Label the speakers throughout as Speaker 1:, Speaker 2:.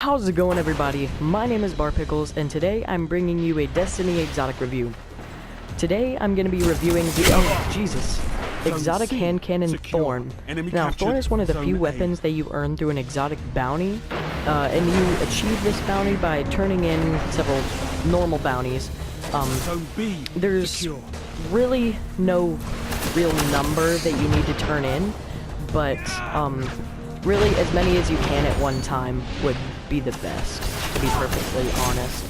Speaker 1: How's it going, everybody? My name is Pickles, and today I'm bringing you a Destiny exotic review. Today I'm going to be reviewing the exotic hand cannon Thorn. Now, Thorn is one of the few weapons that you earn through an exotic bounty, and you achieve this bounty by turning in several normal bounties. There's really no real number that you need to turn in, but really as many as you can at one time would be the best, to be perfectly honest.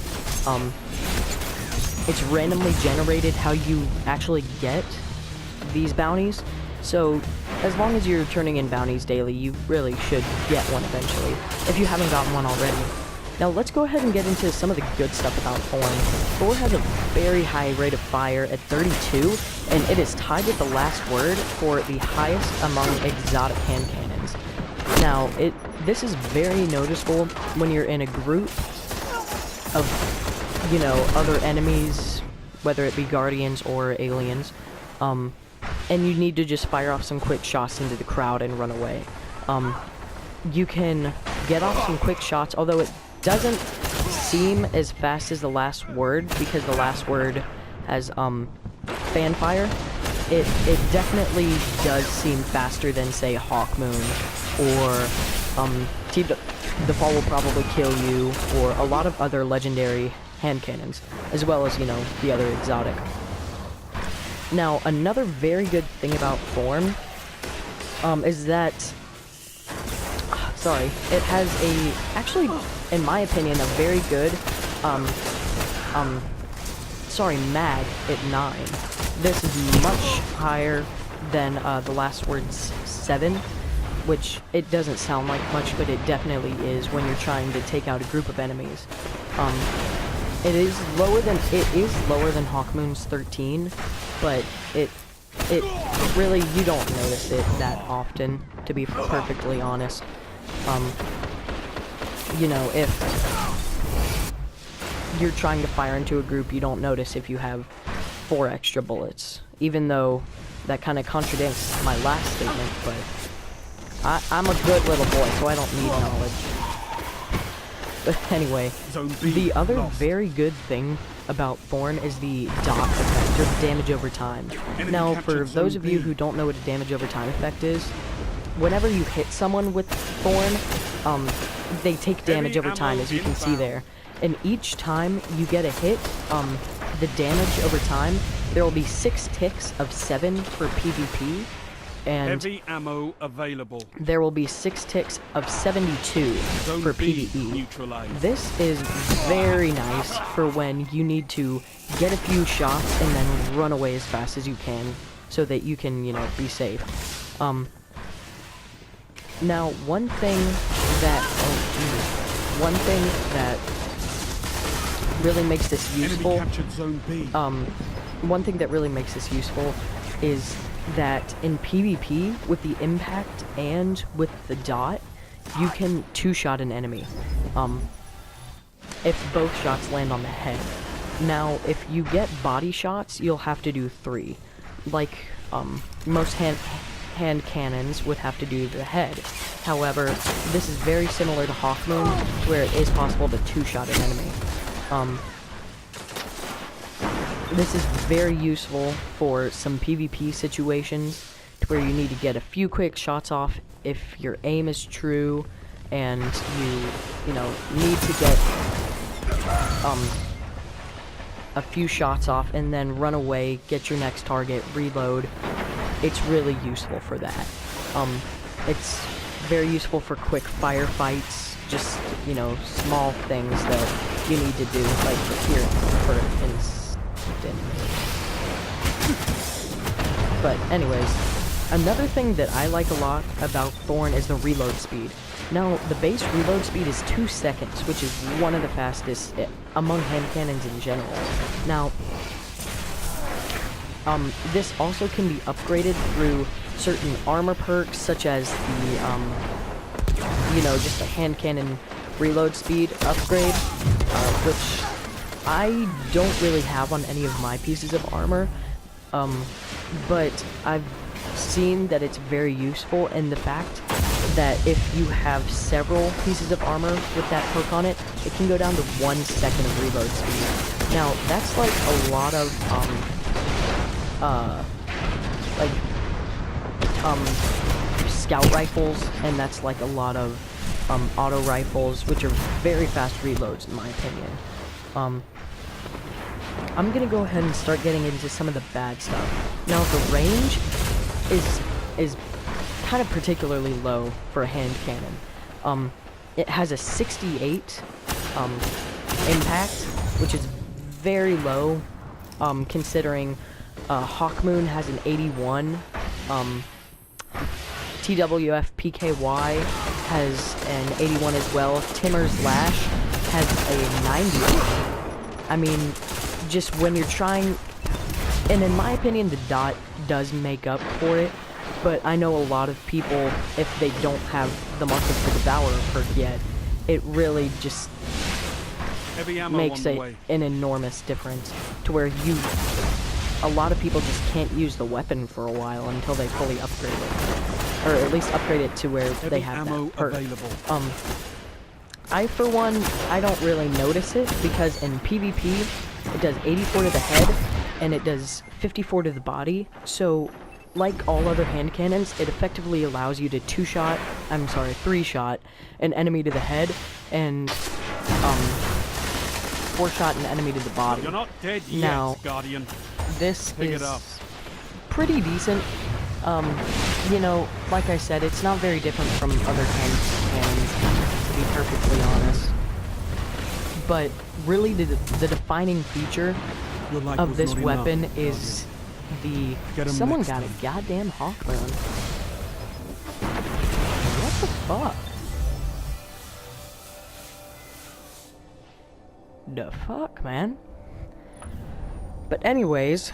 Speaker 1: It's randomly generated how you actually get these bounties, so as long as you're turning in bounties daily, you really should get one eventually, if you haven't gotten one already. Now let's go ahead and get into some of the good stuff about Thorn. Thorn has a very high rate of fire at 32, and it is tied with the last word for the highest among exotic hand cannons. Now, this is very noticeable when you're in a group of, you know, other enemies, whether it be guardians or aliens, and you need to just fire off some quick shots into the crowd and run away. You can get off some quick shots, although it doesn't seem as fast as the last word, because the last word has, fan fire. It definitely does seem faster than, say, Hawk Moon, or, the Fall will probably kill you, or a lot of other legendary hand cannons, as well as, you know, the other exotic. Now, another very good thing about Thorn, is that, it has actually, in my opinion, a very good, mag at 9. This is much higher than, the last word's 7, which it doesn't sound like much, but it definitely is when you're trying to take out a group of enemies. It is lower than Hawkmoon's 13, but it really, you don't notice it that often, to be perfectly honest. You know, if you're trying to fire into a group, you don't notice if you have 4 extra bullets, even though that kind of contradicts my last statement, but I'm a good little boy, so I don't need knowledge. But anyway, the other very good thing about Thorn is the dot effect, or damage over time. Now, for those of you who don't know what a damage over time effect is, whenever you hit someone with Thorn, they take damage over time, as you can see there. And each time you get a hit, the damage over time, there will be 6 ticks of 7 for PvP, and
Speaker 2: heavy ammo available.
Speaker 1: There will be 6 ticks of 72 for PvE. This is very nice for when you need to get a few shots and then run away as fast as you can, so that you can, you know, be safe. Now, one thing that really makes this useful, is that in PvP, with the impact and with the dot, you can 2-shot an enemy, if both shots land on the head. Now, if you get body shots, you'll have to do 3, like, most hand cannons would have to do the head. However, this is very similar to Hawk Moon, where it is possible to 2-shot an enemy. This is very useful for some PvP situations, to where you need to get a few quick shots off if your aim is true, and you know, need to get a few shots off and then run away, get your next target, reload. It's really useful for that. It's very useful for quick firefights, just, you know, small things that you need to do, like here, for instance. But anyways, another thing that I like a lot about Thorn is the reload speed. Now, the base reload speed is 2 seconds, which is one of the fastest among hand cannons in general. Now, this also can be upgraded through certain armor perks, such as the, you know, just a hand cannon reload speed upgrade, which I don't really have on any of my pieces of armor, but I've seen that it's very useful, and the fact that if you have several pieces of armor with that perk on it, it can go down to 1 second of reload speed. Now, that's like a lot of, scout rifles, and that's like a lot of, auto rifles, which are very fast reloads, in my opinion. I'm gonna go ahead and start getting into some of the bad stuff. Now, the range is kind of particularly low for a hand cannon. It has a 68 impact, which is very low, considering Hawkmoon has an 81. TWF PKY has an 81 as well. Timmer's Lash has a 90. I mean, just when you're trying, and in my opinion, the dot does make up for it, but I know a lot of people, if they don't have the Mark of the Devourer perk yet, it really just makes an enormous difference to where a lot of people just can't use the weapon for a while until they fully upgrade it, or at least upgrade it to where they have that perk. I, for one, I don't really notice it, because in PvP, it does 84 to the head, and it does 54 to the body, so like all other hand cannons, it effectively allows you to 3-shot an enemy to the head, and 4-shot an enemy to the body.
Speaker 2: You're not dead yet,
Speaker 1: now,
Speaker 2: Guardian.
Speaker 1: This
Speaker 2: Pick
Speaker 1: is
Speaker 2: it up.
Speaker 1: pretty decent. You know, like I said, it's not very different from other hand cannons, to be perfectly honest. But really, the defining feature of this weapon is someone got a goddamn Hawkmoon. What the fuck? The fuck, man? But anyways,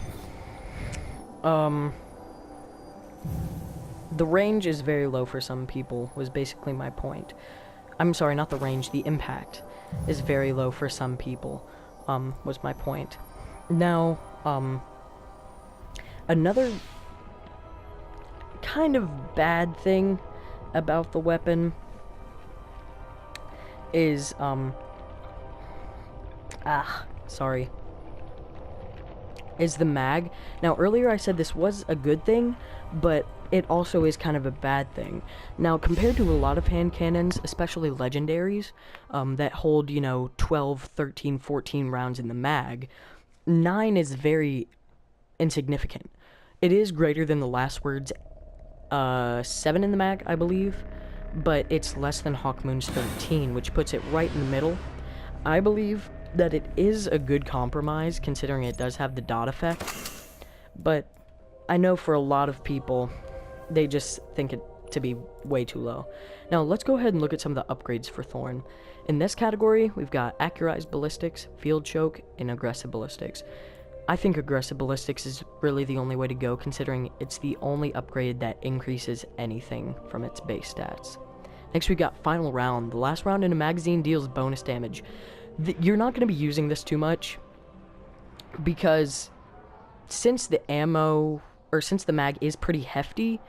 Speaker 1: the range is very low for some people, was basically my point. I'm sorry, not the range, the impact is very low for some people, was my point. Now, another kind of bad thing about the weapon is, is the mag. Now, earlier I said this was a good thing, but it also is kind of a bad thing. Now, compared to a lot of hand cannons, especially legendaries, that hold, 12, 13, 14 rounds in the mag, 9 is very insignificant. It is greater than the last word's 7 in the mag, I believe, but it's less than Hawkmoon's 13, which puts it right in the middle. I believe that it is a good compromise, considering it does have the dot effect, but I know for a lot of people, they just think it to be way too low. Now, let's go ahead and look at some of the upgrades for Thorn. In this category, we've got Accurized Ballistics, Field Choke, and Aggressive Ballistics. I think Aggressive Ballistics is really the only way to go, considering it's the only upgrade that increases anything from its base stats. Next, we got Final Round. The last round in a magazine deals bonus damage. You're not going to be using this too much, because since the mag is pretty hefty,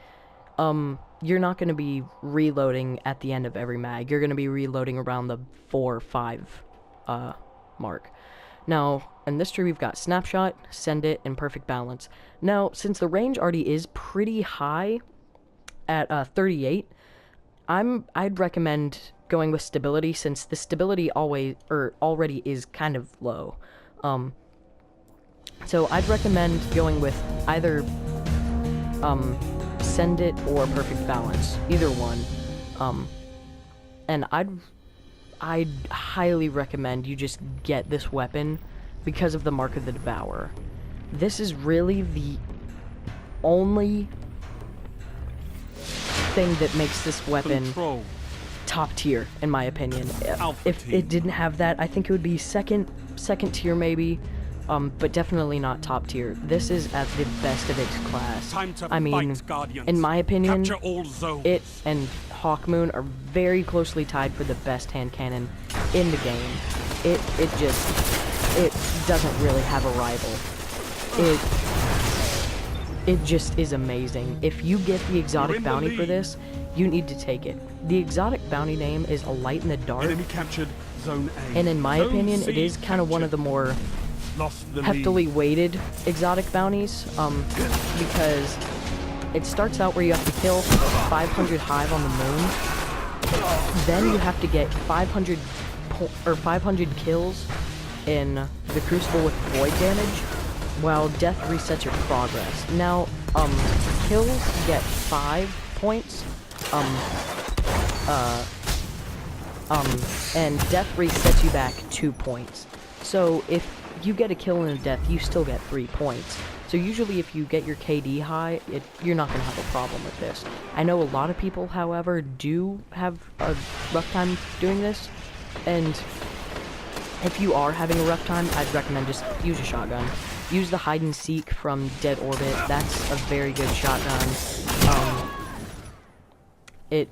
Speaker 1: you're not going to be reloading at the end of every mag. You're going to be reloading around the 4 or 5 mark. Now, in this tree, we've got Snapshot, Send It, and Perfect Balance. Now, since the range already is pretty high at 38, I'd recommend going with Stability, since the stability already is kind of low. So I'd recommend going with either Send It or Perfect Balance, either one. And I'd highly recommend you just get this weapon because of the Mark of the Devourer. This is really the only thing that makes this weapon top tier, in my opinion. If it didn't have that, I think it would be second tier maybe, but definitely not top tier. This is at the best of its class. I mean, in my opinion, it and Hawkmoon are very closely tied for the best hand cannon in the game. It doesn't really have a rival. it just is amazing. If you get the exotic
Speaker 2: in the
Speaker 1: bounty for
Speaker 2: lead.
Speaker 1: this, you need to take it. The exotic bounty name is a light in the dark,
Speaker 2: Enemy captured Zone A.
Speaker 1: and in my
Speaker 2: Zone
Speaker 1: opinion,
Speaker 2: C
Speaker 1: it is kind of one of the more
Speaker 2: Lost the
Speaker 1: heftily
Speaker 2: lead.
Speaker 1: weighted exotic bounties, because it starts out where you have to kill 500 hive on the moon, then you have to get 500 kills in the Crucible with void damage, while death resets your progress. Now, kills get 5 points, and death resets you back 2 points. So if you get a kill and a death, you still get 3 points. So usually if you get your KD high, you're not going to have a problem with this. I know a lot of people, however, do have a rough time doing this, and if you are having a rough time, I'd recommend just use a shotgun. Use the hide and seek from Dead Orbit. That's a very good shotgun. It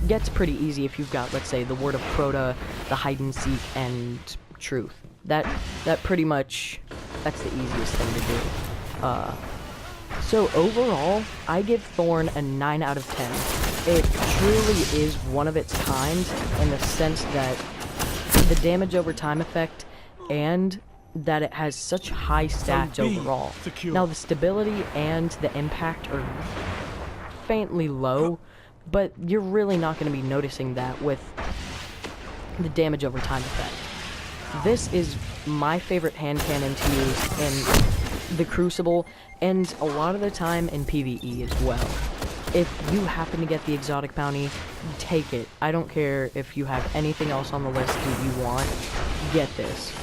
Speaker 1: gets pretty easy if you've got, let's say, the Word of Crota, the hide and seek, and Truth. That pretty much, that's the easiest thing to do. So overall, I give Thorn a 9 out of 10. It truly is one of its kind in the sense that the damage over time effect and that it has such high stats
Speaker 2: Zone B
Speaker 1: overall.
Speaker 2: secure.
Speaker 1: Now the stability and the impact are faintly low, but you're really not going to be noticing that with the damage over time effect. This is my favorite hand cannon to use in the Crucible, and a lot of the time in PvE as well. If you happen to get the exotic bounty, take it. I don't care if you have anything else on the list that you want, get this.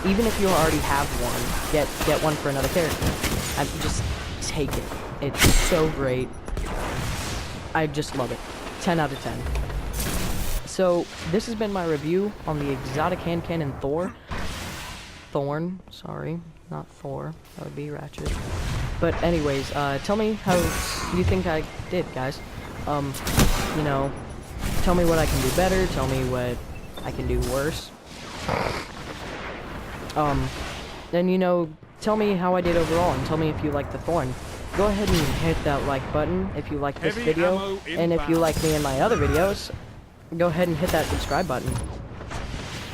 Speaker 1: Even if you already have one, get one for another character. Just take it. It's so great. I just love it. 10 out of 10. So, this has been my review on the exotic hand cannon Thorn, sorry, not Thor. That would be Ratchet. But anyways, tell me how you think I did, guys. You know, tell me what I can do better, tell me what I can do worse. Then, you know, tell me how I did overall, and tell me if you like the Thorn. Go ahead and hit that like button if you like this
Speaker 2: Heavy
Speaker 1: video,
Speaker 2: ammo
Speaker 1: and if you
Speaker 2: inbound.
Speaker 1: like me and my other videos, go ahead and hit that subscribe button.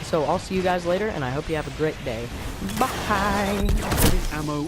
Speaker 1: So I'll see you guys later, and I hope you have a great day. Bye!
Speaker 2: Heavy ammo